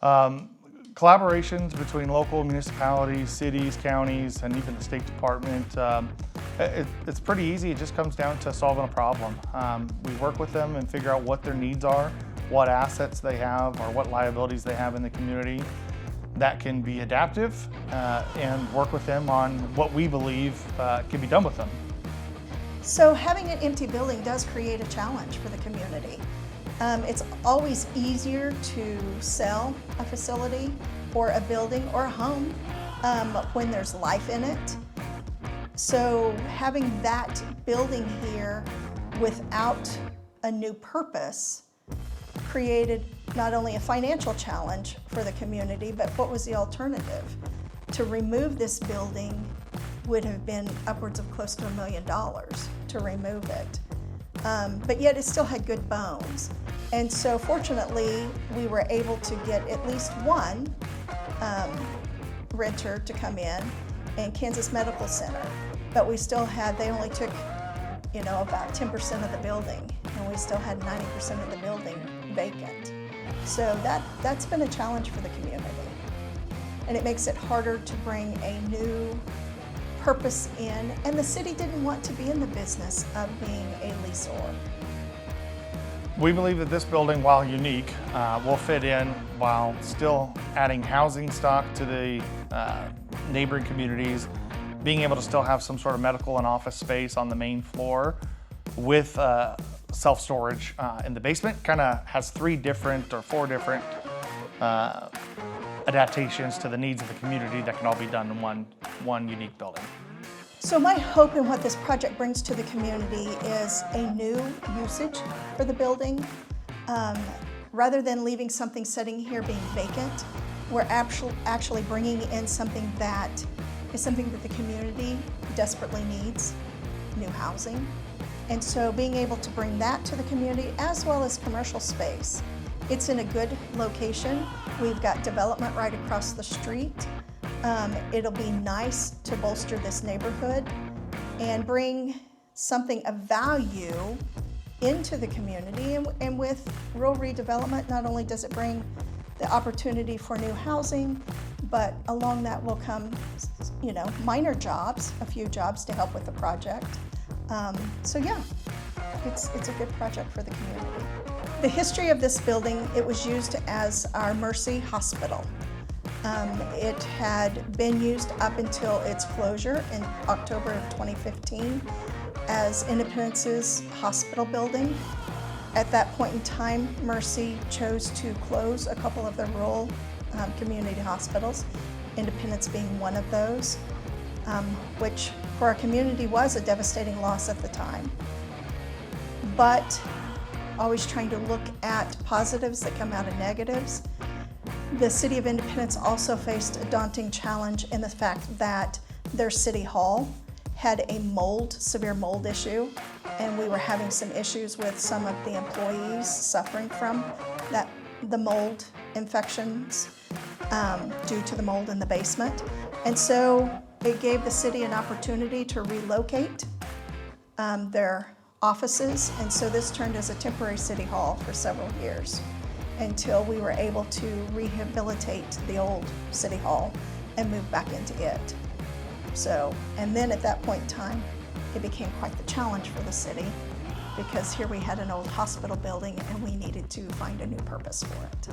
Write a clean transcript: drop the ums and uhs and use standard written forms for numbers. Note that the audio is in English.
Collaborations between local municipalities, cities, counties, and even the State Department. It's pretty easy. It just comes down to solving a problem. We work with them and figure out what their needs are, what assets they have, or what liabilities they have in the community that can be adaptive, and work with them on what we believe can be done with them. So having an empty building does create a challenge for the community. It's always easier to sell a facility or a building or a home when there's life in it. So having that building here without a new purpose created not only a financial challenge for the community, but what was the alternative? To remove this building would have been upwards of close to $1 million to remove it. But yet it still had good bones. And so fortunately, we were able to get at least one renter to come in Kansas Medical Center. But we still had, they only took, about 10% of the building, and we still had 90% of the building vacant. So that's been a challenge for the community. And it makes it harder to bring a new purpose in, and the city didn't want to be in the business of being a leaseor. We believe that this building, while unique, will fit in while still adding housing stock to the neighboring communities, being able to still have some sort of medical and office space on the main floor with self-storage in the basement. Kind of has 4 different adaptations to the needs of the community that can all be done in one unique building. So my hope in what this project brings to the community is a new usage for the building. Rather than leaving something sitting here being vacant, we're actually bringing in something that is something that the community desperately needs, new housing. And so being able to bring that to the community as well as commercial space. It's in a good location. We've got development right across the street. It'll be nice to bolster this neighborhood and bring something of value into the community. And with rural redevelopment, not only does it bring the opportunity for new housing, but along that will come, minor jobs, a few jobs to help with the project. So yeah, it's a good project for the community. The history of this building, it was used as our Mercy Hospital. It had been used up until its closure in October of 2015 as Independence's hospital building. At that point in time, Mercy chose to close a couple of the rural community hospitals, Independence being one of those, which for our community was a devastating loss at the time. But always trying to look at positives that come out of negatives. The City of Independence also faced a daunting challenge in the fact that their city hall had a severe mold issue, and we were having some issues with some of the employees suffering from the mold infections due to the mold in the basement. And so it gave the city an opportunity to relocate their offices, and so this turned as a temporary city hall for several years until we were able to rehabilitate the old city hall and move back into it. So, and then at that point in time, it became quite the challenge for the city because here we had an old hospital building and we needed to find a new purpose for it.